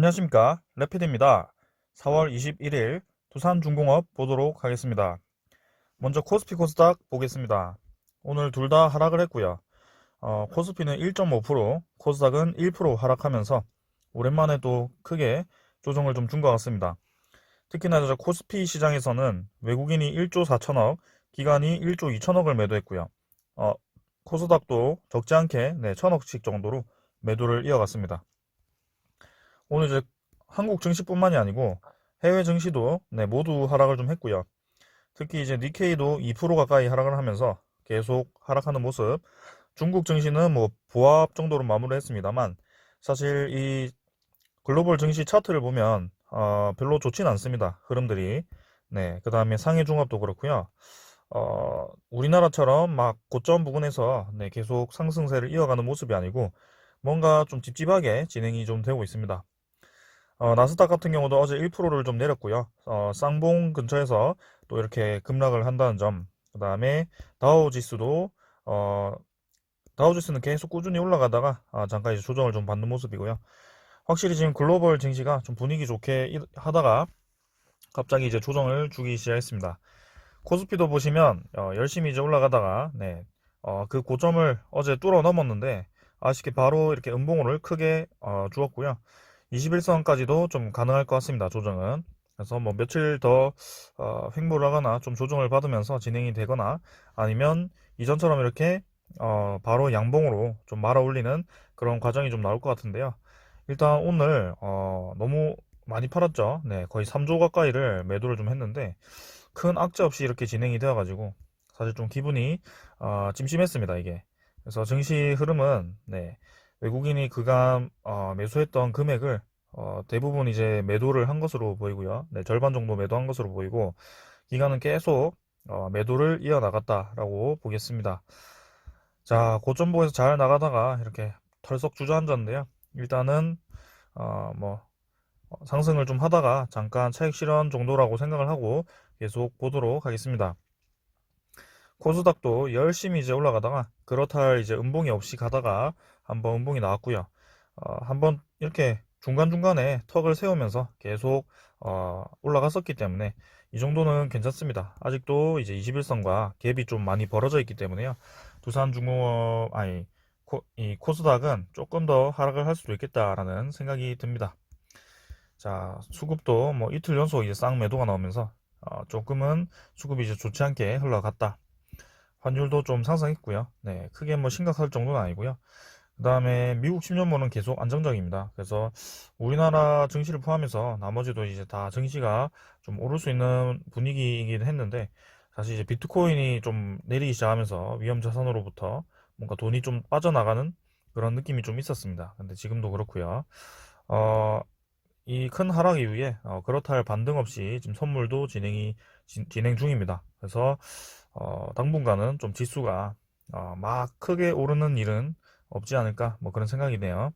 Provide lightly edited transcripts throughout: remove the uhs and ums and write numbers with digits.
안녕하십니까, 래피드입니다. 4월 21일 두산중공업 보도록 하겠습니다. 먼저 코스피 코스닥 보겠습니다. 오늘 둘 다 하락을 했고요. 코스피는 1.5%, 코스닥은 1% 하락하면서 오랜만에 또 크게 조정을 좀 준 것 같습니다. 특히나 저 코스피 시장에서는 외국인이 1조 4천억, 기관이 1조 2천억을 매도했고요. 어, 코스닥도 적지 않게 1천억씩 정도로 매도를 이어갔습니다. 오늘 이제 한국 증시뿐만이 아니고 해외 증시도 모두 하락을 좀 했고요. 특히 이제 니케이도 2% 가까이 하락을 하면서 계속 하락하는 모습. 중국 증시는 뭐 보합 정도로 마무리했습니다만 사실 이 글로벌 증시 차트를 보면 별로 좋진 않습니다. 흐름들이. 네, 그다음에 상해 종합도 그렇고요. 우리나라처럼 막 고점 부근에서 계속 상승세를 이어가는 모습이 아니고 뭔가 좀 찝찝하게 진행이 좀 되고 있습니다. 나스닥 같은 경우도 어제 1%를 좀 내렸고요. 쌍봉 근처에서 또 이렇게 급락을 한다는 점. 그 다음에 다우 지수도, 어, 다우 지수는 계속 꾸준히 올라가다가 잠깐 이제 조정을 좀 받는 모습이고요. 확실히 지금 글로벌 증시가 좀 분위기 좋게 하다가 갑자기 이제 조정을 주기 시작했습니다. 코스피도 보시면 열심히 이제 올라가다가 그 고점을 어제 뚫어 넘었는데 아쉽게 바로 이렇게 음봉을 크게 주었고요. 21선까지도 좀 가능할 것 같습니다. 조정은. 그래서 뭐 며칠 더 횡보를 하거나 좀 조정을 받으면서 진행이 되거나 아니면 이전처럼 이렇게 바로 양봉으로 좀 말아 올리는 그런 과정이 좀 나올 것 같은데요. 일단 오늘 너무 많이 팔았죠. 네, 거의 3조 가까이를 매도를 좀 했는데 큰 악재 없이 이렇게 진행이 되어가지고 사실 좀 기분이 찜찜했습니다, 이게. 그래서 증시 흐름은 외국인이 그간 매수했던 금액을 대부분 이제 매도를 한 것으로 보이고요. 절반 정도 매도한 것으로 보이고 기간은 계속 매도를 이어나갔다라고 보겠습니다. 자, 고점보에서 잘 나가다가 이렇게 털썩 주저앉았는데요. 일단은 뭐 상승을 좀 하다가 잠깐 차익 실현 정도라고 생각을 하고 계속 보도록 하겠습니다. 코스닥도 열심히 이제 올라가다가 그렇다 할 이제 음봉이 없이 가다가 한번 음봉이 나왔고요. 한번 이렇게 중간중간에 턱을 세우면서 계속 올라갔었기 때문에 이 정도는 괜찮습니다. 아직도 이제 21선과 갭이 좀 많이 벌어져 있기 때문에요. 두산중공업 아니 이 코스닥은 조금 더 하락을 할 수도 있겠다라는 생각이 듭니다. 자, 수급도 뭐 이틀 연속 이제 쌍 매도가 나오면서 조금은 수급이 이제 좋지 않게 흘러갔다. 환율도 좀 상승했고요. 네, 크게 뭐 심각할 정도는 아니고요. 그 다음에 미국 10년물은 계속 안정적입니다. 그래서 우리나라 증시를 포함해서 나머지도 이제 다 증시가 좀 오를 수 있는 분위기이긴 했는데 사실 이제 비트코인이 좀 내리기 시작하면서 위험 자산으로부터 뭔가 돈이 좀 빠져나가는 그런 느낌이 좀 있었습니다. 근데 지금도 그렇고요. 어, 이 큰 하락 이후에 그렇다 할 반등 없이 지금 선물도 진행 중입니다. 그래서 당분간은 좀 지수가 막 크게 오르는 일은 없지 않을까 뭐 그런 생각이네요.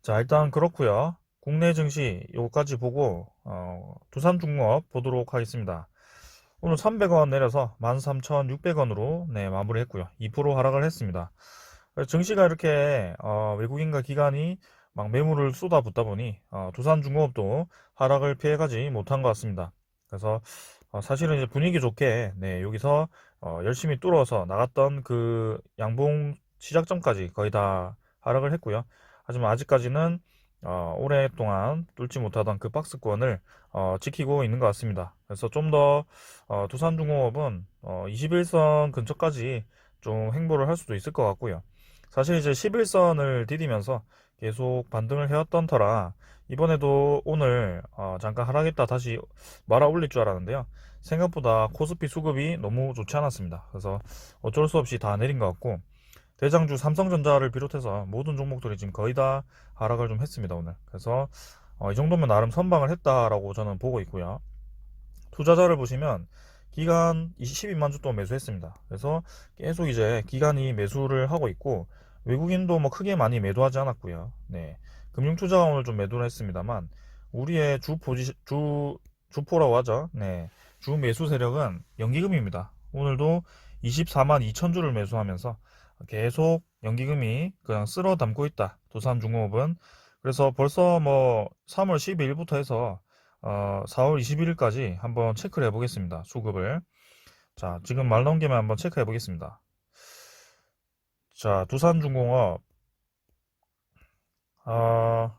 자, 일단 그렇고요. 국내 증시 요거까지 보고 두산중공업 보도록 하겠습니다. 오늘 300원 내려서 13,600원으로 마무리했고요. 2% 하락을 했습니다. 증시가 이렇게 외국인과 기관이 막 매물을 쏟아붓다 보니 두산중공업도 하락을 피해가지 못한 것 같습니다. 그래서 사실은 이제 분위기 좋게 여기서 열심히 뚫어서 나갔던 그 양봉 시작점까지 거의 다 하락을 했고요. 하지만 아직까지는 오랫동안 뚫지 못하던 그 박스권을 지키고 있는 것 같습니다. 그래서 좀 더 두산중공업은 21선 근처까지 좀 횡보를 할 수도 있을 것 같고요. 사실 이제 11선을 디디면서 계속 반등을 해왔던 터라 이번에도 오늘 잠깐 하락했다 다시 말아 올릴 줄 알았는데요. 생각보다 코스피 수급이 너무 좋지 않았습니다. 그래서 어쩔 수 없이 다 내린 것 같고 대장주 삼성전자를 비롯해서 모든 종목들이 지금 거의 다 하락을 좀 했습니다, 오늘. 그래서 이 정도면 나름 선방을 했다라고 저는 보고 있고요. 투자자를 보시면 기간 12만 주 동안 매수했습니다. 그래서 계속 이제 기간이 매수를 하고 있고 외국인도 뭐 크게 많이 매도하지 않았고요. 네. 금융투자가 오늘 좀 매도를 했습니다만 우리의 주포라고 하죠. 네. 주 매수 세력은 연기금입니다. 오늘도 24만 2천 주를 매수하면서 계속 연기금이 그냥 쓸어 담고 있다. 두산중공업은 그래서 벌써 뭐 3월 12일부터 해서 4월 21일까지 한번 체크를 해보겠습니다. 수급을. 자, 지금 말 나온 김에 한번 체크해 보겠습니다. 자, 두산중공업. 어,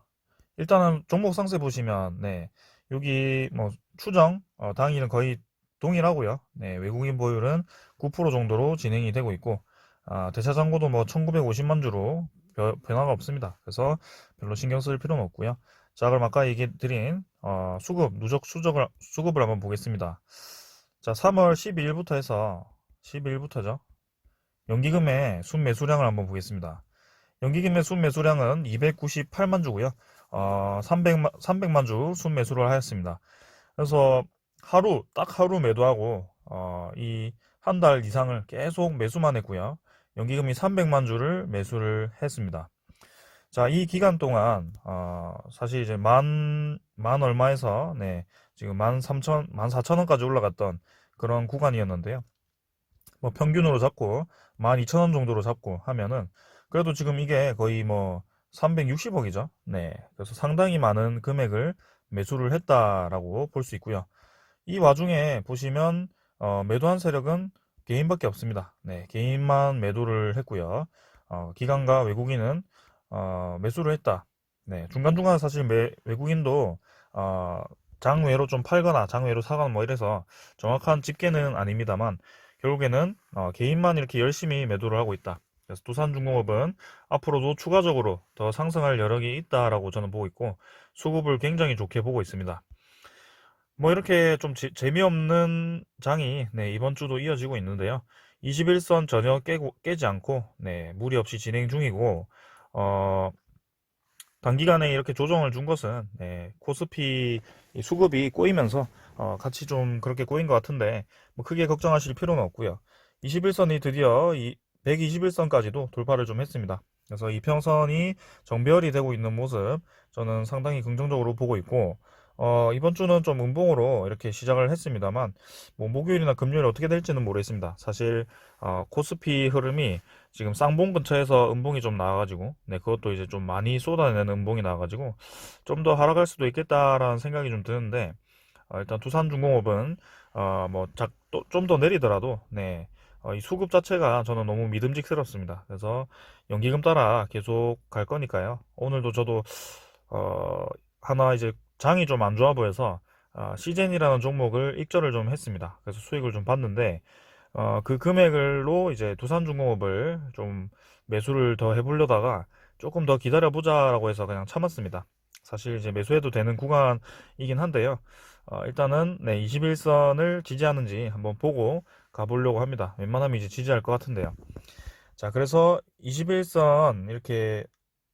일단은 종목 상세 보시면, 네, 여기 뭐 추정, 당일은 거의 동일하고요. 네, 외국인 보유는 9% 정도로 진행이 되고 있고, 대차장고도 뭐 1950만 주로 변화가 없습니다. 그래서 별로 신경 쓸 필요는 없고요. 자, 그럼 아까 얘기 드린, 누적 수급을 한번 보겠습니다. 자, 3월 12일부터 해서, 12일부터죠. 연기금의 순매수량을 한번 보겠습니다. 연기금의 순매수량은 298만 주고요. 300만 주 순매수를 하였습니다. 그래서 딱 하루 매도하고, 이 한 달 이상을 계속 매수만 했고요. 연기금이 300만 주를 매수를 했습니다. 자, 이 기간 동안, 사실 이제 만 얼마에서, 네, 지금 14,000원까지 올라갔던 그런 구간이었는데요. 뭐 평균으로 잡고 12,000원 정도로 잡고 하면은 그래도 지금 이게 거의 뭐 360억이죠. 네. 그래서 상당히 많은 금액을 매수를 했다라고 볼 수 있고요. 이 와중에 보시면 매도한 세력은 개인밖에 없습니다. 네, 개인만 매도를 했고요. 기관과 외국인은 매수를 했다. 네, 중간중간 사실 외국인도 어, 장외로 좀 팔거나 장외로 사거나 뭐 이래서 정확한 집계는 아닙니다만 결국에는 개인만 이렇게 열심히 매도를 하고 있다. 그래서 두산중공업은 앞으로도 추가적으로 더 상승할 여력이 있다라고 저는 보고 있고 수급을 굉장히 좋게 보고 있습니다. 뭐 이렇게 좀 재미없는 장이 네, 이번 주도 이어지고 있는데요. 21선 전혀 깨지 않고 네, 무리 없이 진행 중이고 어, 단기간에 이렇게 조정을 준 것은 네, 코스피 수급이 꼬이면서 같이 좀 그렇게 꼬인 것 같은데 뭐 크게 걱정하실 필요는 없고요. 21선이 드디어 121선까지도 돌파를 좀 했습니다. 그래서 이평선이 정배열이 되고 있는 모습 저는 상당히 긍정적으로 보고 있고 이번 주는 좀 음봉으로 이렇게 시작을 했습니다만 뭐 목요일이나 금요일 어떻게 될지는 모르겠습니다. 사실 코스피 흐름이 지금 쌍봉 근처에서 음봉이 좀 나와가지고 네 그것도 이제 좀 많이 쏟아내는 음봉이 나와가지고 좀 더 하락할 수도 있겠다라는 생각이 좀 드는데 일단 두산중공업은 뭐 좀 더 내리더라도 네 이 수급 자체가 저는 너무 믿음직스럽습니다. 그래서 연기금 따라 계속 갈 거니까요. 오늘도 저도 어, 하나 이제 장이 좀 안 좋아 보여서 시젠이라는 종목을 익절을 좀 했습니다. 그래서 수익을 좀 봤는데 그 금액을로 이제 두산중공업을 좀 매수를 더 해보려다가 조금 더 기다려보자라고 해서 그냥 참았습니다. 사실 이제 매수해도 되는 구간이긴 한데요. 일단은 네, 21선을 지지하는지 한번 보고 가보려고 합니다. 웬만하면 이제 지지할 것 같은데요. 자, 그래서 21선 이렇게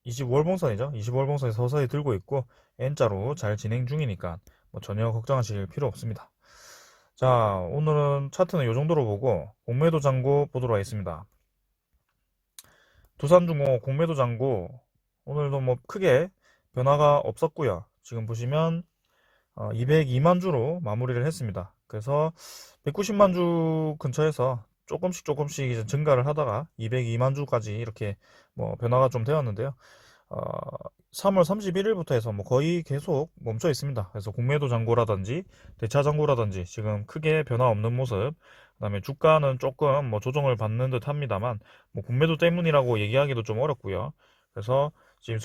25월봉선이죠. 25월봉선에 서서히 들고 있고 N자로 잘 진행 중이니까 뭐 전혀 걱정하실 필요 없습니다. 자, 오늘은 차트는 이 정도로 보고 공매도 잔고 보도록 하겠습니다. 두산중공업 공매도 잔고 오늘도 뭐 크게 변화가 없었고요. 지금 보시면 202만 주로 마무리를 했습니다. 그래서 190만 주 근처에서 조금씩 이제 증가를 하다가 202만 주까지 이렇게 뭐 변화가 좀 되었는데요. 어, 3월 31일부터 해서 뭐 거의 계속 멈춰 있습니다. 그래서 공매도 잔고라든지 대차 잔고라든지 지금 크게 변화 없는 모습. 그다음에 주가는 조금 뭐 조정을 받는 듯 합니다만 뭐 공매도 때문이라고 얘기하기도 좀 어렵고요. 그래서 지금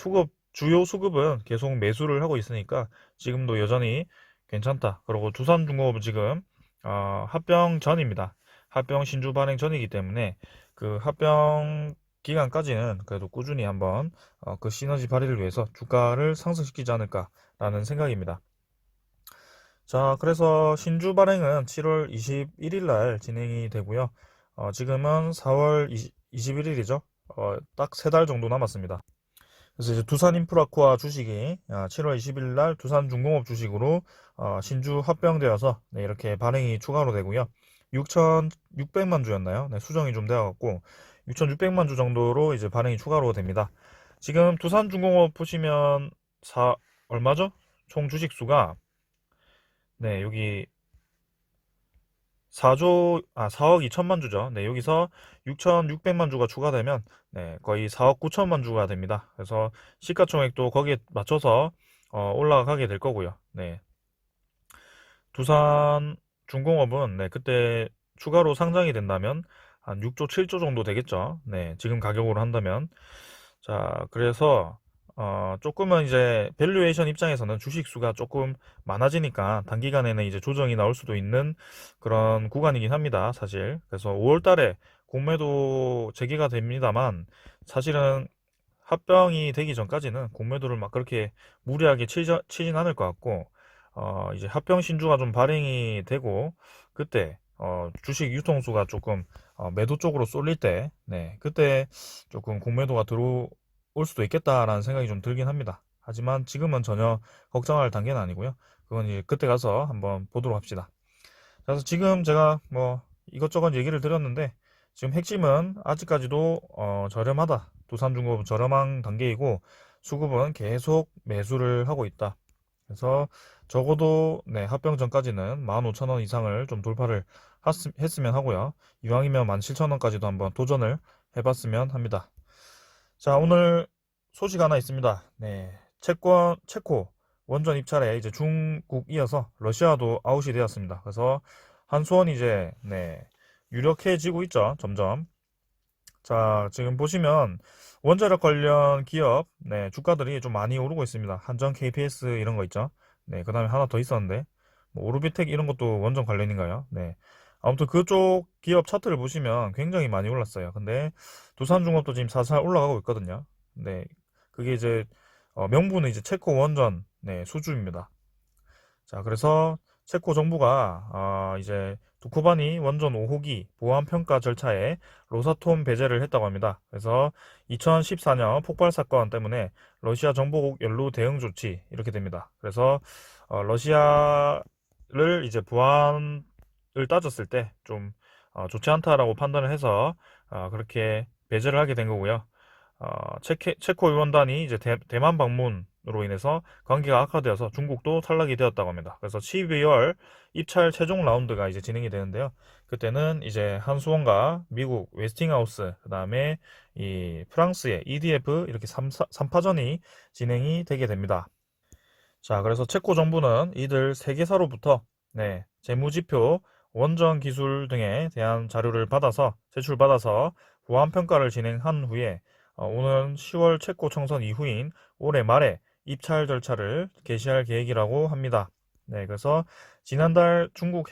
주요 수급은 계속 매수를 하고 있으니까 지금도 여전히 괜찮다. 그리고 두산중공업은 지금 합병 전입니다. 합병 신주 발행 전이기 때문에 그 합병 기간까지는 그래도 꾸준히 한번 그 시너지 발휘를 위해서 주가를 상승시키지 않을까라는 생각입니다. 자, 그래서 신주 발행은 7월 21일 날 진행이 되고요. 지금은 4월 21일이죠. 딱 3달 정도 남았습니다. 그래서 이제 두산인프라코아 주식이 7월 20일 날 두산중공업 주식으로 신주 합병되어서 네, 이렇게 발행이 추가로 되고요. 6,600만 주였나요? 네, 수정이 좀 되어갖고 6,600만 주 정도로 이제 발행이 추가로 됩니다. 지금 두산중공업 보시면 얼마죠? 총 주식 수가 네, 여기 4억 2천만 주죠. 네, 여기서 6,600만 주가 추가되면 네, 거의 4억 9천만 주가 됩니다. 그래서 시가총액도 거기에 맞춰서 올라가게 될 거고요. 네, 두산 중공업은 네, 그때 추가로 상장이 된다면 한 6조 7조 정도 되겠죠. 네, 지금 가격으로 한다면. 자, 그래서 조금은 이제 밸류에이션 입장에서는 주식 수가 조금 많아지니까 단기간에는 이제 조정이 나올 수도 있는 그런 구간이긴 합니다, 사실. 그래서 5월 달에 공매도 재개가 됩니다만 사실은 합병이 되기 전까지는 공매도를 막 그렇게 무리하게 치진 않을 것 같고, 이제 합병 신주가 좀 발행이 되고, 그때, 주식 유통수가 조금, 매도 쪽으로 쏠릴 때, 네, 그때 조금 공매도가 들어올 수도 있겠다라는 생각이 좀 들긴 합니다. 하지만 지금은 전혀 걱정할 단계는 아니고요. 그건 이제 그때 가서 한번 보도록 합시다. 그래서 지금 제가 뭐 이것저것 얘기를 드렸는데 지금 핵심은 아직까지도 저렴하다. 두산중공업은 저렴한 단계이고 수급은 계속 매수를 하고 있다. 그래서 적어도 네, 합병 전까지는 15,000원 이상을 좀 돌파를 했으면 하고요. 이왕이면 17,000원까지도 한번 도전을 해봤으면 합니다. 자, 오늘 소식 하나 있습니다. 네, 체코 원전 입찰에 이제 중국 이어서 러시아도 아웃이 되었습니다. 그래서 한수원이 이제 네, 유력해지고 있죠. 점점. 자, 지금 보시면 원자력 관련 기업 네, 주가들이 좀 많이 오르고 있습니다. 한전 KPS 이런 거 있죠. 네, 그다음에 하나 더 있었는데 뭐 오르비텍 이런 것도 원전 관련인가요? 네. 아무튼 그쪽 기업 차트를 보시면 굉장히 많이 올랐어요. 근데 두산중업도 지금 살살 올라가고 있거든요. 네. 그게 이제 명분은 이제 체코 원전 네, 수주입니다. 자, 그래서 체코 정부가 이제 두코바니 원전 5호기 보안 평가 절차에 로사톰 배제를 했다고 합니다. 그래서 2014년 폭발 사건 때문에 러시아 정보국 연루 대응 조치 이렇게 됩니다. 그래서 러시아를 이제 보안을 따졌을 때 좀 좋지 않다라고 판단을 해서 그렇게 배제를 하게 된 거고요. 체코 의원단이 이제 대만 방문으로 인해서 관계가 악화되어서 중국도 탈락이 되었다고 합니다. 그래서 12월 입찰 최종 라운드가 이제 진행이 되는데요. 그때는 이제 한수원과 미국 웨스팅하우스, 그 다음에 이 프랑스의 EDF 이렇게 3파전이 진행이 되게 됩니다. 자, 그래서 체코 정부는 이들 세 개사로부터 네, 재무지표, 원전 기술 등에 대한 자료를 받아서 제출받아서 보안 평가를 진행한 후에 오는 10월 체코 총선 이후인 올해 말에 입찰 절차를 개시할 계획이라고 합니다. 네, 그래서 지난달 중국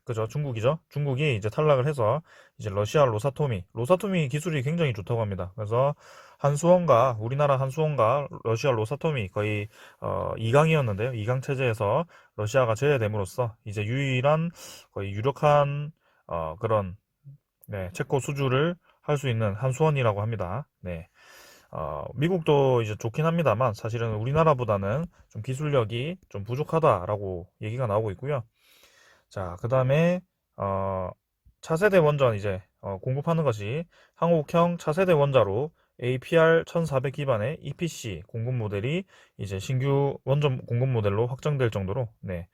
그죠, 중국이죠. 중국이 이제 탈락을 해서 이제 러시아 로사토미 기술이 굉장히 좋다고 합니다. 그래서 한수원과 우리나라 한수원과 러시아 로사토미 거의 2강이었는데요. 2강 체제에서 러시아가 제외됨으로써 이제 유일한 거의 유력한 그런 네, 체코 수주를 할 수 있는 한수원이라고 합니다. 네. 미국도 이제 좋긴 합니다만 사실은 우리나라보다는 좀 기술력이 좀 부족하다라고 얘기가 나오고 있고요. 자, 그 다음에 차세대 원전 이제 공급하는 것이 한국형 차세대 원자로 APR 1400 기반의 EPC 공급 모델이 이제 신규 원전 공급 모델로 확정될 정도로 네,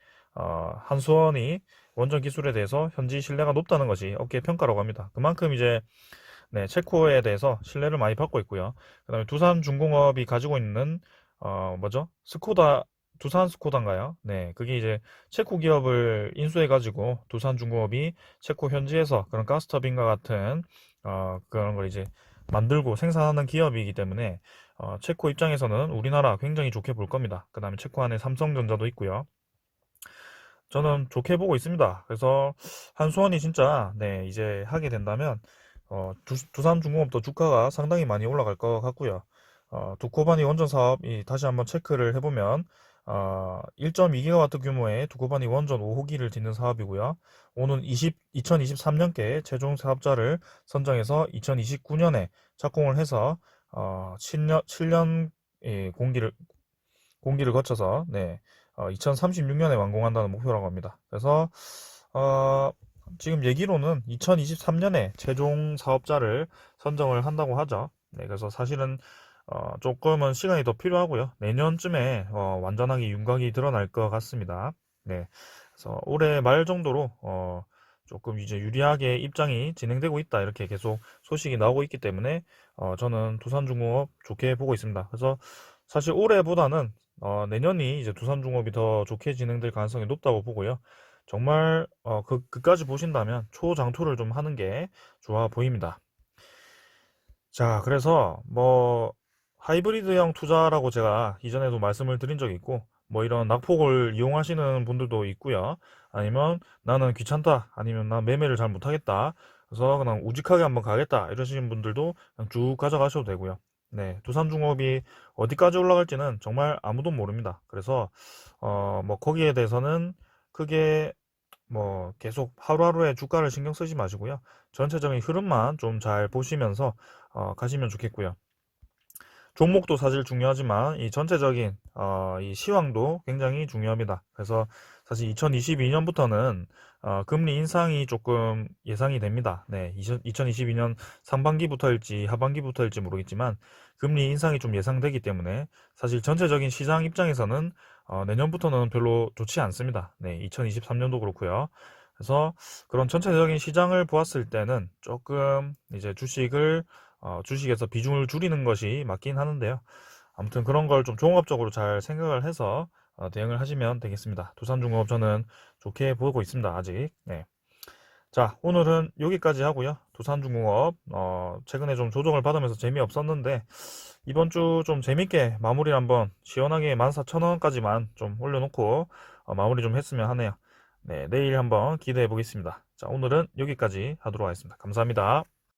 한수원이 원전 기술에 대해서 현지 신뢰가 높다는 것이 업계 평가라고 합니다. 그만큼 이제 네, 체코에 대해서 신뢰를 많이 받고 있고요. 그다음에 두산중공업이 가지고 있는 뭐죠? 두산 스코다인가요? 네, 그게 이제 체코 기업을 인수해가지고 두산중공업이 체코 현지에서 그런 가스터빈과 같은 그런 걸 이제 만들고 생산하는 기업이기 때문에 체코 입장에서는 우리나라 굉장히 좋게 볼 겁니다. 그다음에 체코 안에 삼성전자도 있고요. 저는 좋게 보고 있습니다. 그래서 한수원이 진짜 네, 이제 하게 된다면 두산중공업도 주가가 상당히 많이 올라갈 것 같고요. 두코바니 원전 사업이 다시 한번 체크를 해보면 1.2기가와트 규모의 두코바니 원전 5호기를 짓는 사업이고요. 오는 2023년께 최종 사업자를 선정해서 2029년에 착공을 해서 7년 공기를 거쳐서 네, 2036년에 완공한다는 목표라고 합니다. 그래서 어, 지금 얘기로는 2023년에 최종 사업자를 선정을 한다고 하죠. 네, 그래서 사실은 조금은 시간이 더 필요하고요. 내년쯤에 완전하게 윤곽이 드러날 것 같습니다. 네, 그래서 올해 말 정도로 조금 이제 유리하게 입장이 진행되고 있다. 이렇게 계속 소식이 나오고 있기 때문에 저는 두산중공업 좋게 보고 있습니다. 그래서 사실 올해보다는 내년이 이제 두산중공업이 더 좋게 진행될 가능성이 높다고 보고요. 정말 그까지 보신다면 초장투를 좀 하는 게 좋아 보입니다. 자, 그래서 뭐 하이브리드형 투자라고 제가 이전에도 말씀을 드린 적이 있고, 뭐 이런 낙폭을 이용하시는 분들도 있고요. 아니면 나는 귀찮다, 아니면 나 매매를 잘 못하겠다, 그래서 그냥 우직하게 한번 가겠다 이러시는 분들도 그냥 쭉 가져가셔도 되고요. 네, 두산중업이 어디까지 올라갈지는 정말 아무도 모릅니다. 그래서 뭐 거기에 대해서는 크게 뭐 계속 하루하루의 주가를 신경 쓰지 마시고요. 전체적인 흐름만 좀 잘 보시면서 가시면 좋겠고요. 종목도 사실 중요하지만 이 전체적인 이 시황도 굉장히 중요합니다. 그래서 사실 2022년부터는 금리 인상이 조금 예상이 됩니다. 네, 2022년 상반기부터일지 하반기부터일지 모르겠지만 금리 인상이 좀 예상되기 때문에 사실 전체적인 시장 입장에서는 내년부터는 별로 좋지 않습니다. 네, 2023년도 그렇고요. 그래서 그런 전체적인 시장을 보았을 때는 조금 이제 주식에서 비중을 줄이는 것이 맞긴 하는데요. 아무튼 그런 걸 좀 종합적으로 잘 생각을 해서 대응을 하시면 되겠습니다. 두산중공업 저는 좋게 보고 있습니다. 아직. 네. 자, 오늘은 여기까지 하고요. 두산중공업 최근에 좀 조정을 받으면서 재미없었는데 이번 주 좀 재밌게 마무리를 한번 시원하게 14,000원까지만 좀 올려놓고 마무리 좀 했으면 하네요. 네, 내일 한번 기대해 보겠습니다. 자, 오늘은 여기까지 하도록 하겠습니다. 감사합니다.